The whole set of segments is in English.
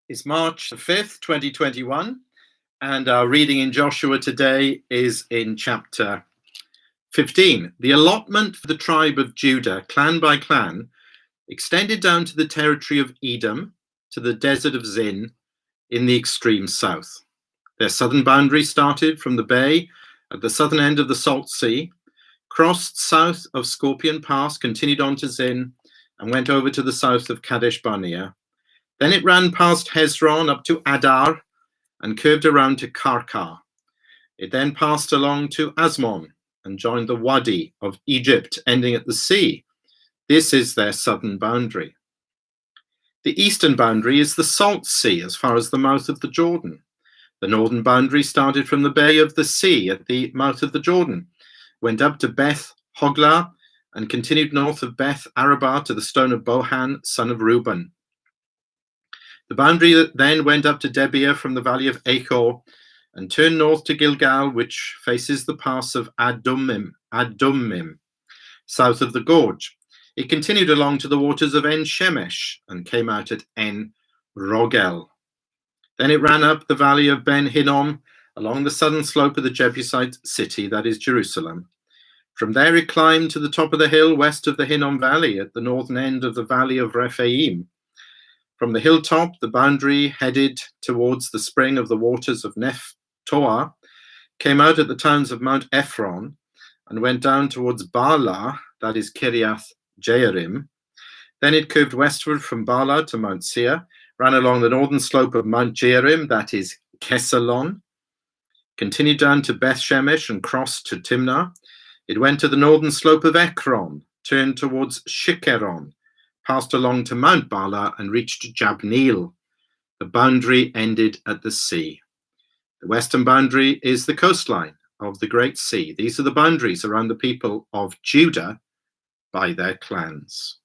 It's March the 5th, 2021, and our reading in Joshua today is in chapter 15. The allotment for the tribe of Judah, clan by clan, extended down to the territory of Edom, to the desert of Zin, in the extreme south. Their southern boundary started from the bay at the southern end of the Salt Sea, crossed south of Scorpion Pass, continued on to Zin, and went over to the south of Kadesh Barnea. Then it ran past Hezron up to Adar and curved around to Karkar. It then passed along to Asmon and joined the Wadi of Egypt, ending at the sea. This is their southern boundary. The eastern boundary is the Salt Sea as far as the mouth of the Jordan. The northern boundary started from the Bay of the Sea at the mouth of the Jordan, went up to Beth Hoglah, and continued north of Beth Arabah to the stone of Bohan, son of Reuben. The boundary then went up to Debir from the valley of Achor and turned north to Gilgal, which faces the pass of Adummim, south of the gorge. It continued along to the waters of En Shemesh and came out at En Rogel. Then it ran up the valley of Ben Hinnom along the southern slope of the Jebusite city, that is Jerusalem. From there it climbed to the top of the hill west of the Hinnom Valley at the northern end of the valley of Rephaim. From the hilltop, the boundary headed towards the spring of the waters of Nephtoah, came out at the towns of Mount Ephron, and went down towards Baalah, that is Kiriath Jearim. Then it curved westward from Baalah to Mount Seir, ran along the northern slope of Mount Jearim, that is Kesalon, continued down to Beth Shemesh and crossed to Timnah. It went to the northern slope of Ekron, turned towards Shikeron, passed along to Mount Baalah and reached Jabneel. The boundary ended at the sea. The western boundary is the coastline of the Great Sea. These are the boundaries around the people of Judah by their clans.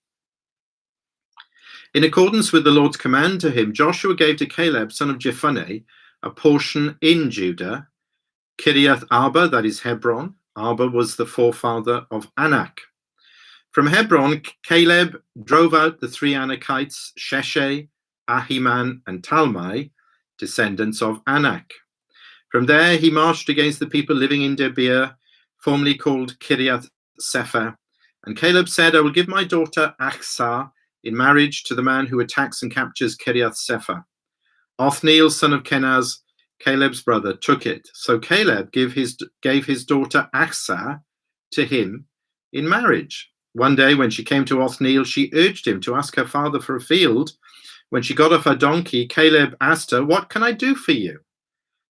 In accordance with the Lord's command to him, Joshua gave to Caleb, son of Jephunneh, a portion in Judah, Kiriath Arba, that is Hebron. Arba was the forefather of Anak. From Hebron, Caleb drove out the three Anakites, Sheshai, Ahiman, and Talmai, descendants of Anak. From there, he marched against the people living in Debir, formerly called Kiriath Sefer. And Caleb said, I will give my daughter Achsah in marriage to the man who attacks and captures Kiriath Sefer. Othniel, son of Kenaz, Caleb's brother, took it. So Caleb gave his daughter Achsah to him in marriage. One day when she came to Othniel, she urged him to ask her father for a field. When she got off her donkey, Caleb asked her, what can I do for you?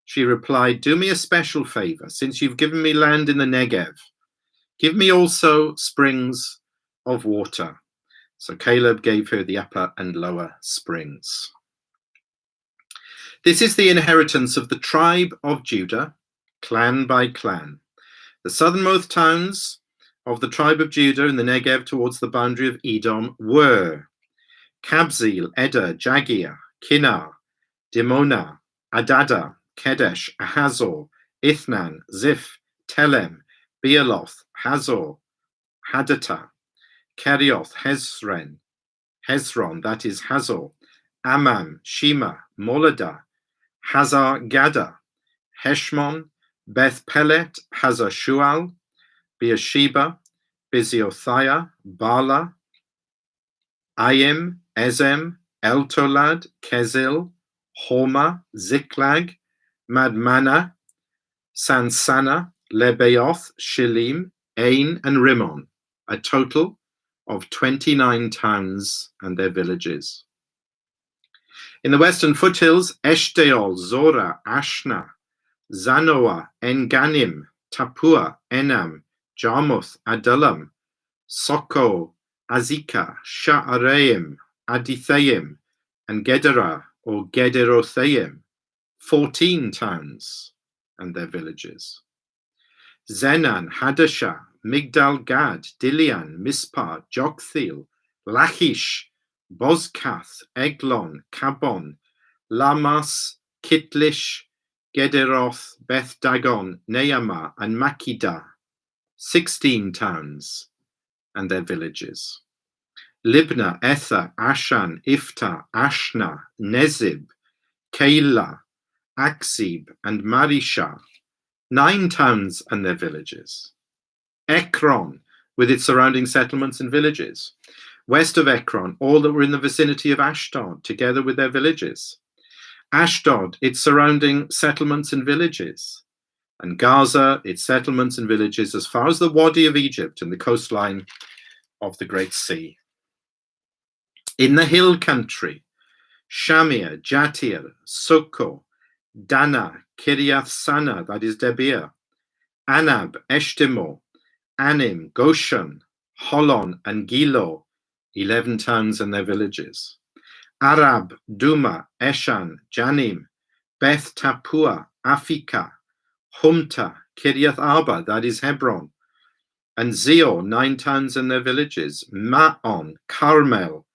She replied, do me a special favor, since you've given me land in the Negev. Give me also springs of water. So Caleb gave her the upper and lower springs. This is the inheritance of the tribe of Judah, clan by clan. The southernmost towns of the tribe of Judah in the Negev towards the boundary of Edom were Kabzeel, Eder, Jaghir, Kinnah, Dimonah, Adada, Kedesh, Ahazor, Ithnan, Ziph, Telem, Bealoth, Hazor, Hadattah, Kerioth, Hezron, that is Hazor, Amam, Shema, Moladah, Hazar Gada, Heshmon, Beth Pelet, Hazar Shual, Beersheba, Biziothia, Bala, Ayim, Ezem, Eltolad, Kezil, Horma, Ziklag, Madmana, Sansana, Lebaoth, Shilim, Ain, and Rimmon, a total of 29 towns and their villages. In the western foothills, Eshtaol, Zorah, Ashna, Zanoah, Enganim, Tapua, Enam, Jarmuth, Adullam, Soko, Azekah, Sha'araim, Adithaim, and Gederah or Gederothaim, 14 towns and their villages. Zenan, Hadashah, Migdal Gad, Dilian, Mispah, Joktheel, Lachish, Bozkath, Eglon, Kabon, Lamas, Kitlish, Gederoth, Beth Dagon, Neamah, and Makkedah, 16 towns and their villages. Libnah, Ether, Ashan, Iftah, Ashna, Nezib, Keilah, Aksib, and Marishah, 9 towns and their villages. Ekron, with its surrounding settlements and villages. West of Ekron, all that were in the vicinity of Ashdod, together with their villages. Ashdod, its surrounding settlements and villages. And Gaza, its settlements and villages, as far as the Wadi of Egypt and the coastline of the Great Sea. In the hill country, Shamir, Jatir, Soko, Dana, Kiriath Sana, that is Debir, Anab, Eshtemo, Anim, Goshen, Holon, and Gilo, 11 towns and their villages. Arab, Duma, Eshan, Janim, Beth Tapua, Afika, Humta, Kiriath Arba, that is Hebron, and Zio, 9 towns and their villages. Ma'on, Carmel,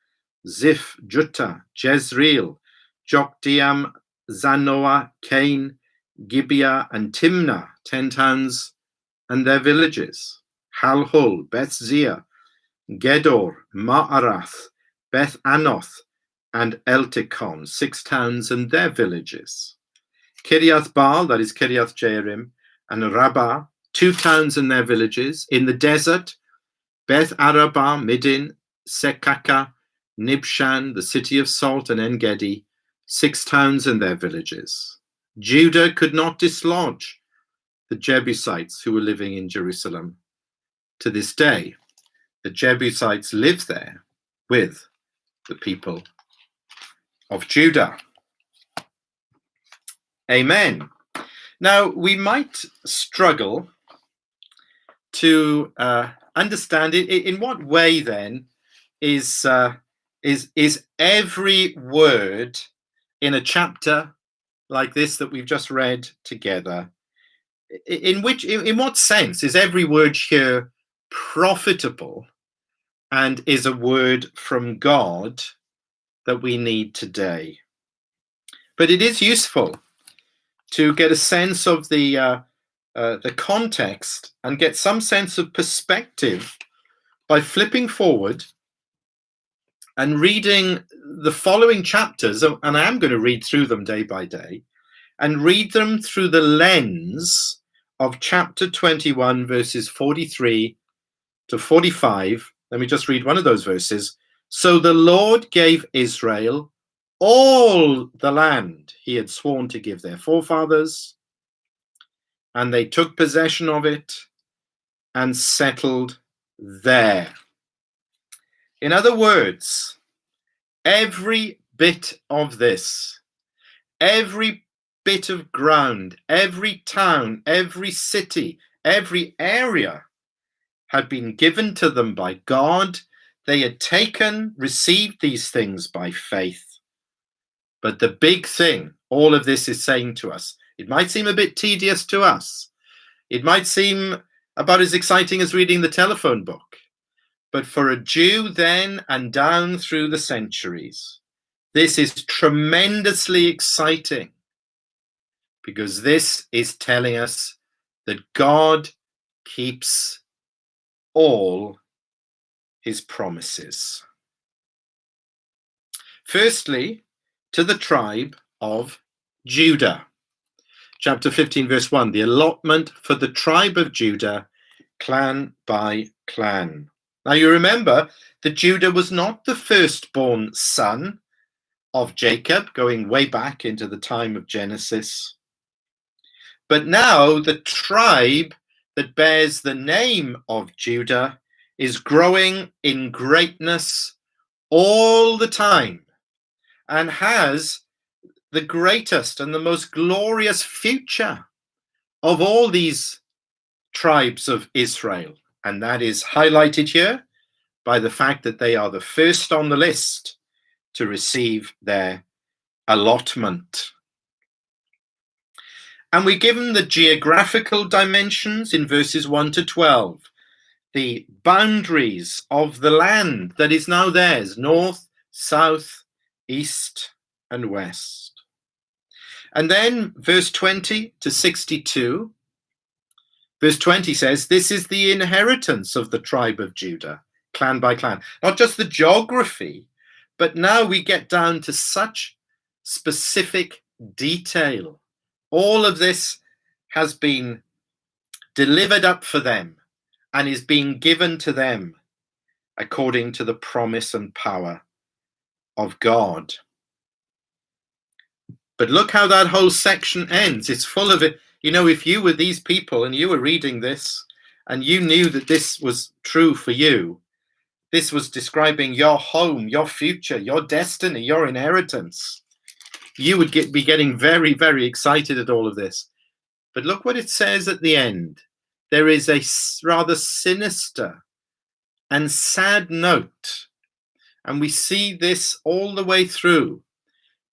Ziph, Jutta, Jezreel, Jokdeam, Zanoah, Cain, Gibeah, and Timnah, 10 towns and their villages. Halhul, Beth Zia, Gedor, Ma'arath, Beth Anoth, and Eltikon, 6 towns and their villages. Kiriath Baal, that is Kiriath Jearim, and Rabbah, 2 towns and their villages. In the desert, Beth Arabah, Midin, Sekaka, Nibshan, the city of salt, and En-Gedi, 6 towns and their villages. Judah could not dislodge the Jebusites who were living in Jerusalem. To this day, the Jebusites live there with the people of Judah. Amen. Now, we might struggle to understand it. In what way, then, is every word in a chapter like this that we've just read together, in what sense is every word here profitable and is a word from God that we need today? But it is useful to get a sense of the context and get some sense of perspective by flipping forward and reading the following chapters, and I am going to read through them day by day, and read them through the lens of chapter 21, verses 43 to 45. Let me just read one of those verses. So the Lord gave Israel all the land he had sworn to give their forefathers, and they took possession of it and settled there. In other words, every bit of this, every bit of ground, every town, every city, every area had been given to them by God. They had received these things by faith. But the big thing all of this is saying to us, it might seem a bit tedious to us. It might seem about as exciting as reading the telephone book. But for a Jew then and down through the centuries, this is tremendously exciting, because this is telling us that God keeps all his promises. Firstly, to the tribe of Judah. Chapter 15, verse 1, the allotment for the tribe of Judah, clan by clan. Now you remember that Judah was not the firstborn son of Jacob, going way back into the time of Genesis. But now the tribe that bears the name of Judah is growing in greatness all the time and has the greatest and the most glorious future of all these tribes of Israel. And that is highlighted here by the fact that they are the first on the list to receive their allotment. And we give them the geographical dimensions in verses 1 to 12, the boundaries of the land that is now theirs, north, south, east, and west. And then verse 20 to 62, verse 20 says, this is the inheritance of the tribe of Judah, clan by clan. Not just the geography, but now we get down to such specific detail. All of this has been delivered up for them and is being given to them according to the promise and power of God. But look how that whole section ends. It's full of it. You know, if you were these people and you were reading this and you knew that this was true for you, this was describing your home, your future, your destiny, your inheritance, you would be getting very, very excited at all of this. But look what it says at the end. There is a rather sinister and sad note. And we see this all the way through.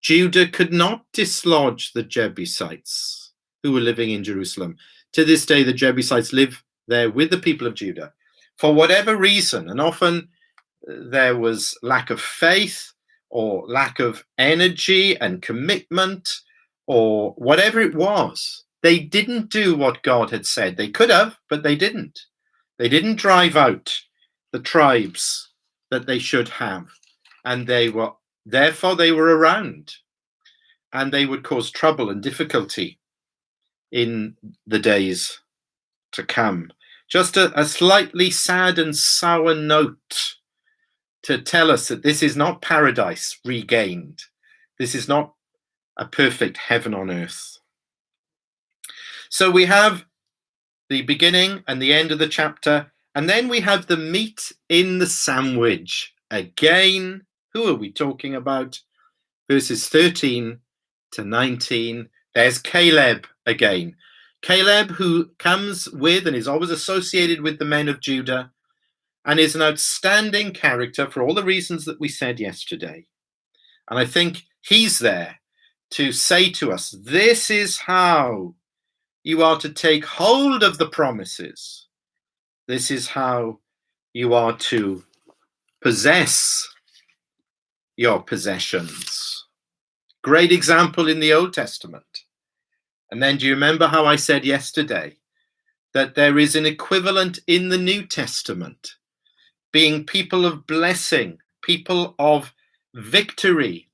Judah could not dislodge the Jebusites who were living in Jerusalem. To this day, the Jebusites live there with the people of Judah for whatever reason. And often there was lack of faith or lack of energy and commitment or whatever it was. They didn't do what God had said. They could have, but they didn't. They didn't drive out the tribes that they should have. And therefore they were around. And they would cause trouble and difficulty in the days to come. Just a slightly sad and sour note to tell us that this is not paradise regained. This is not a perfect heaven on earth. So we have the beginning and the end of the chapter, and then we have the meat in the sandwich. Again, who are we talking about? Verses 13 to 19. There's Caleb again. Caleb, who comes with and is always associated with the men of Judah, and is an outstanding character for all the reasons that we said yesterday. And I think he's there to say to us, this is how you are to take hold of the promises. This is how you are to possess your possessions. Great example in the Old Testament. And then do you remember how I said yesterday that there is an equivalent in the New Testament, being people of blessing, people of victory,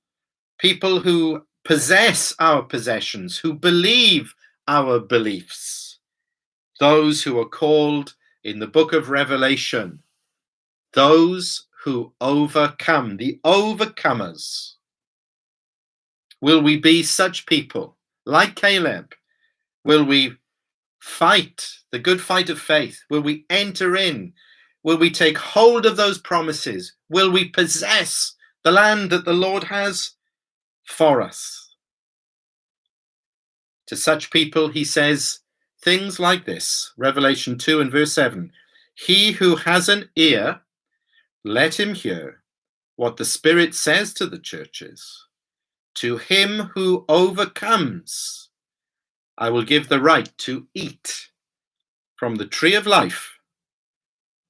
people who possess our possessions, who believe our beliefs, those who are called in the book of Revelation, those who overcome, the overcomers. Will we be such people like Caleb? Will we fight the good fight of faith? Will we enter in? Will we take hold of those promises? Will we possess the land that the Lord has for us? To such people, he says things like this, Revelation 2 and verse 7. He who has an ear, let him hear what the Spirit says to the churches. To him who overcomes, I will give the right to eat from the tree of life,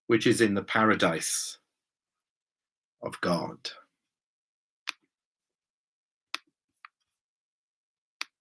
which is in the paradise of God.